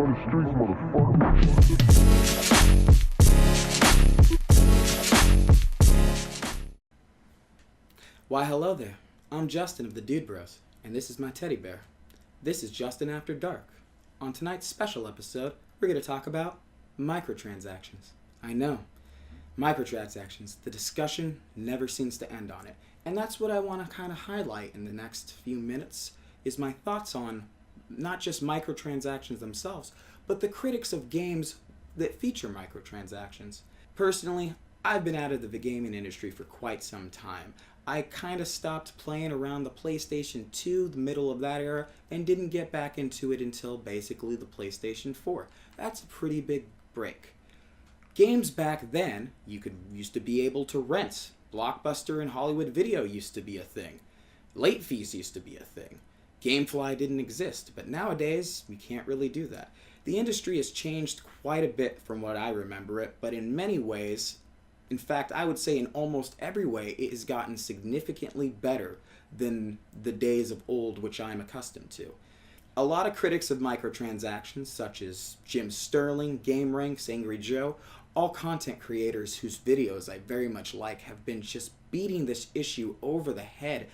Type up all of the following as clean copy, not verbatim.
from the streets, motherfucker. Why hello there, I'm Justin of the Dude Bros, and this is my teddy bear. This is Justin After Dark. On tonight's special episode, we're going to talk about microtransactions. I know, microtransactions, the discussion never seems to end on it. And that's what I want to kind of highlight in the next few minutes, is my thoughts on not just microtransactions themselves, but the critics of games that feature microtransactions. Personally, I've been out of the gaming industry for quite some time. I kind of stopped playing around the PlayStation 2, the middle of that era, and didn't get back into it until basically the PlayStation 4. That's a pretty big break. Games back then, used to be able to rent. Blockbuster and Hollywood Video used to be a thing. Late fees used to be a thing. Gamefly didn't exist, but nowadays, we can't really do that. The industry has changed quite a bit from what I remember it, but in many ways, in fact, I would say in almost every way, it has gotten significantly better than the days of old, which I'm accustomed to. A lot of critics of microtransactions, such as Jim Sterling, GameRanks, Angry Joe, all content creators whose videos I very much like, have been just beating this issue over the head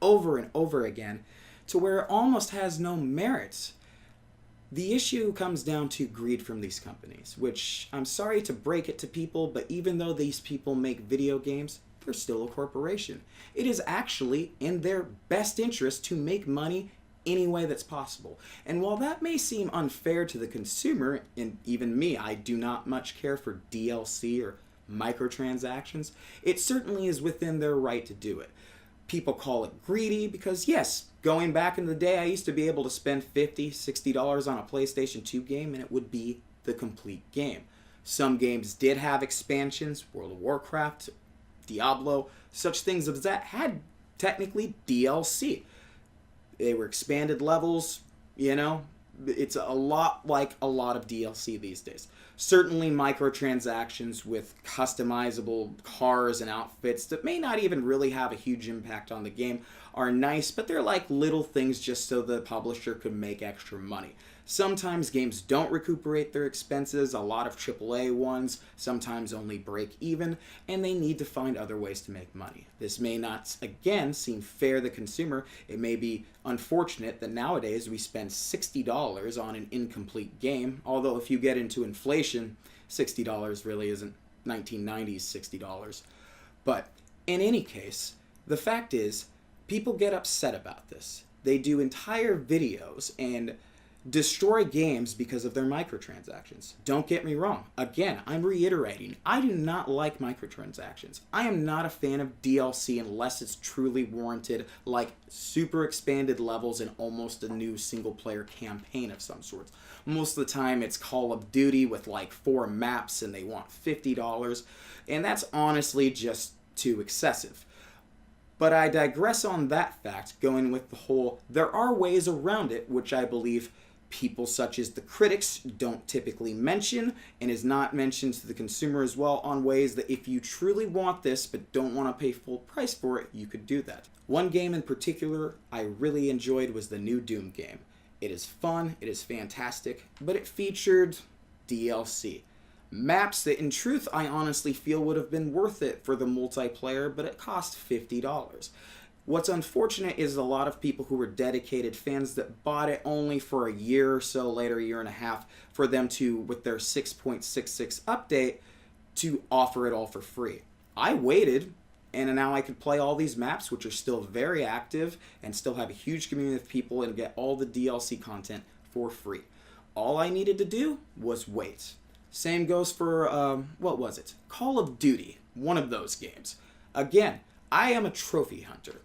over and over again to where it almost has no merit. The issue comes down to greed from these companies, which I'm sorry to break it to people, but even though these people make video games, they're still a corporation. It is actually in their best interest to make money any way that's possible. And while that may seem unfair to the consumer, and even me, I do not much care for DLC or microtransactions, it certainly is within their right to do it. People call it greedy because, yes, going back in the day, I used to be able to spend $50, $60 on a PlayStation 2 game and it would be the complete game. Some games did have expansions, World of Warcraft, Diablo, such things as that had technically DLC. They were expanded levels, it's a lot like a lot of DLC these days. Certainly microtransactions with customizable cars and outfits that may not even really have a huge impact on the game are nice, but they're like little things just so the publisher could make extra money. Sometimes games don't recuperate their expenses, a lot of AAA ones sometimes only break even, and they need to find other ways to make money. This may not, again, seem fair to the consumer. It may be unfortunate that nowadays we spend $60 on an incomplete game, although if you get into inflation, $60 really isn't 1990s $60. But in any case, the fact is, people get upset about this. They do entire videos and destroy games because of their microtransactions. Don't get me wrong. Again, I'm reiterating, I do not like microtransactions. I am not a fan of DLC unless it's truly warranted, like super expanded levels and almost a new single-player campaign of some sort. Most of the time, it's Call of Duty with like 4 maps and they want $50, and that's honestly just too excessive. But I digress on that fact, going with the whole, there are ways around it, which I believe people such as the critics don't typically mention, and is not mentioned to the consumer as well, on ways that if you truly want this but don't want to pay full price for it, you could do that. One game in particular I really enjoyed was the new Doom game. It is fun, it is fantastic, but it featured DLC. Maps that in truth I honestly feel would have been worth it for the multiplayer, but it cost $50. What's unfortunate is a lot of people who were dedicated fans that bought it only for a year or so later, a year and a half, for them to, with their 6.66 update, to offer it all for free. I waited, and now I could play all these maps, which are still very active, and still have a huge community of people, and get all the DLC content for free. All I needed to do was wait. Same goes for, what was it? Call of Duty, one of those games. Again, I am a trophy hunter.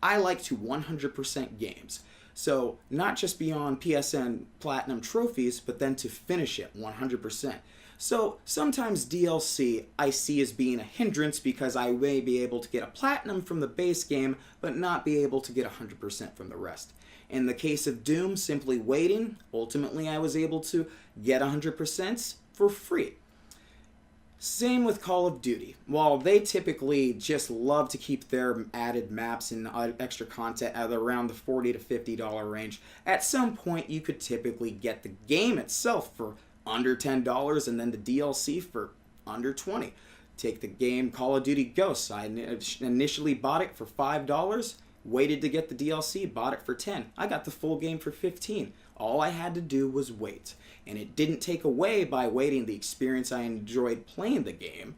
I like to 100% games. So not just beyond PSN Platinum trophies, but then to finish it 100%. So sometimes DLC I see as being a hindrance because I may be able to get a Platinum from the base game, but not be able to get 100% from the rest. In the case of Doom, simply waiting, ultimately I was able to get 100% for free. Same with Call of Duty. While they typically just love to keep their added maps and extra content at around the $40 to $50 range, at some point you could typically get the game itself for under $10 and then the DLC for under $20. Take the game Call of Duty Ghosts. I initially bought it for $5, waited to get the DLC, bought it for $10. I got the full game for $15. All I had to do was wait. And it didn't take away by waiting the experience I enjoyed playing the game.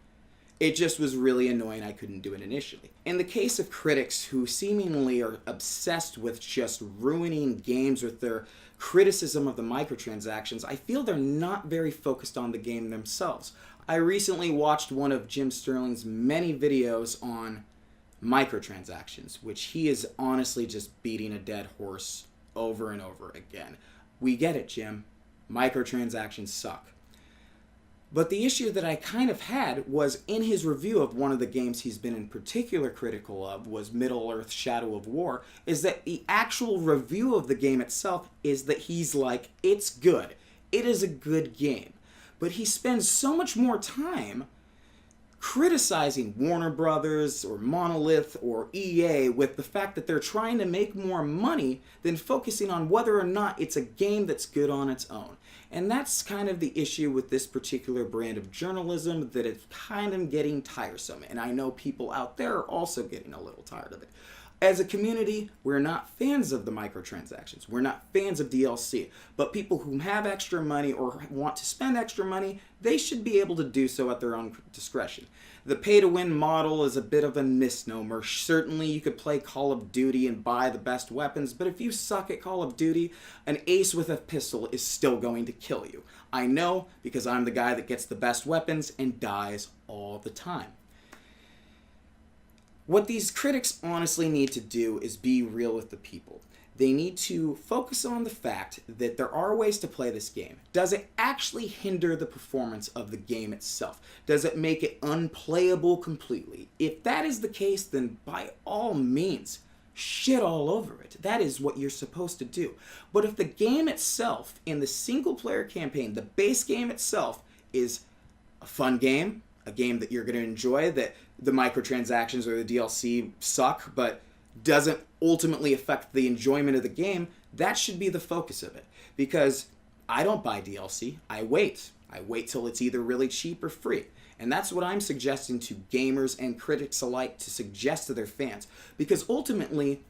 It just was really annoying I couldn't do it initially. In the case of critics who seemingly are obsessed with just ruining games with their criticism of the microtransactions, I feel they're not very focused on the game themselves. I recently watched one of Jim Sterling's many videos on microtransactions, which he is honestly just beating a dead horse over and over again. We get it, Jim. Microtransactions suck. But the issue that I kind of had was in his review of one of the games he's been in particular critical of was Middle-earth: Shadow of War, is that the actual review of the game itself is that he's like, it's good. It is a good game. But he spends so much more time criticizing Warner Brothers or Monolith or EA with the fact that they're trying to make more money than focusing on whether or not it's a game that's good on its own. And that's kind of the issue with this particular brand of journalism, that it's kind of getting tiresome. And I know people out there are also getting a little tired of it. As a community, we're not fans of the microtransactions. We're not fans of DLC. But people who have extra money or want to spend extra money, they should be able to do so at their own discretion. The pay-to-win model is a bit of a misnomer. Certainly, you could play Call of Duty and buy the best weapons, but if you suck at Call of Duty, an ace with a pistol is still going to kill you. I know, because I'm the guy that gets the best weapons and dies all the time. What these critics honestly need to do is be real with the people. They need to focus on the fact that there are ways to play this game. Does it actually hinder the performance of the game itself? Does it make it unplayable completely? If that is the case, then by all means, shit all over it. That is what you're supposed to do. But if the game itself, in the single-player campaign, the base game itself, is a fun game, a game that you're going to enjoy, that the microtransactions or the DLC suck, but doesn't ultimately affect the enjoyment of the game, that should be the focus of it. Because I don't buy DLC, I wait. I wait till it's either really cheap or free. And that's what I'm suggesting to gamers and critics alike to suggest to their fans. Because ultimately,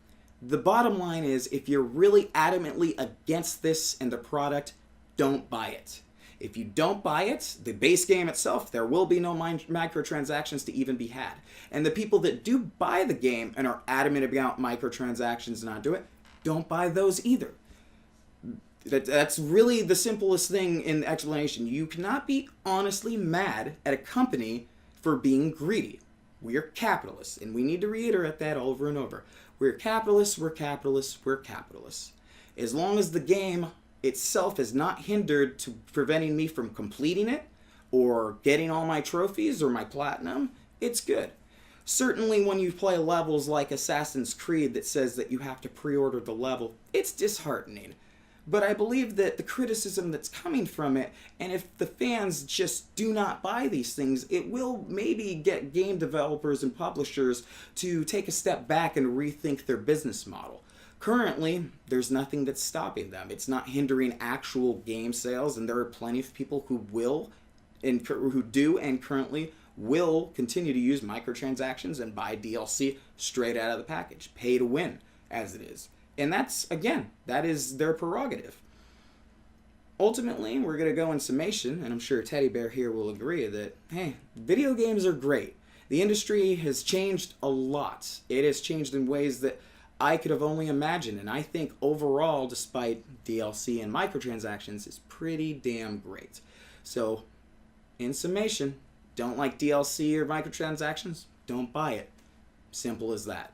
the bottom line is, if you're really adamantly against this and the product, don't buy it. If you don't buy it, the base game itself, there will be no microtransactions to even be had. And the people that do buy the game and are adamant about microtransactions and not do it, don't buy those either. That's really the simplest thing in the explanation. You cannot be honestly mad at a company for being greedy. We are capitalists, and we need to reiterate that over and over. We're capitalists, we're capitalists, we're capitalists. As long as the game itself is not hindered to preventing me from completing it or getting all my trophies or my platinum, it's good. Certainly when you play levels like Assassin's Creed that says that you have to pre-order the level, it's disheartening. But I believe that the criticism that's coming from it, and if the fans just do not buy these things, it will maybe get game developers and publishers to take a step back and rethink their business model. Currently, there's nothing that's stopping them. It's not hindering actual game sales, and there are plenty of people who will, and who do and currently will continue to use microtransactions and buy DLC straight out of the package, pay to win, as it is. And that's, again, that is their prerogative. Ultimately, we're going to go in summation, and I'm sure Teddy Bear here will agree that, hey, video games are great. The industry has changed a lot. It has changed in ways that I could have only imagined, and I think overall, despite DLC and microtransactions, is pretty damn great. So, in summation, don't like DLC or microtransactions? Don't buy it. Simple as that.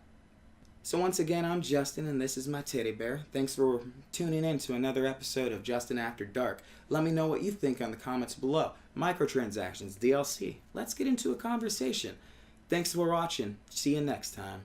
So once again, I'm Justin, and this is my teddy bear. Thanks for tuning in to another episode of Justin After Dark. Let me know what you think in the comments below. Microtransactions, DLC. Let's get into a conversation. Thanks for watching. See you next time.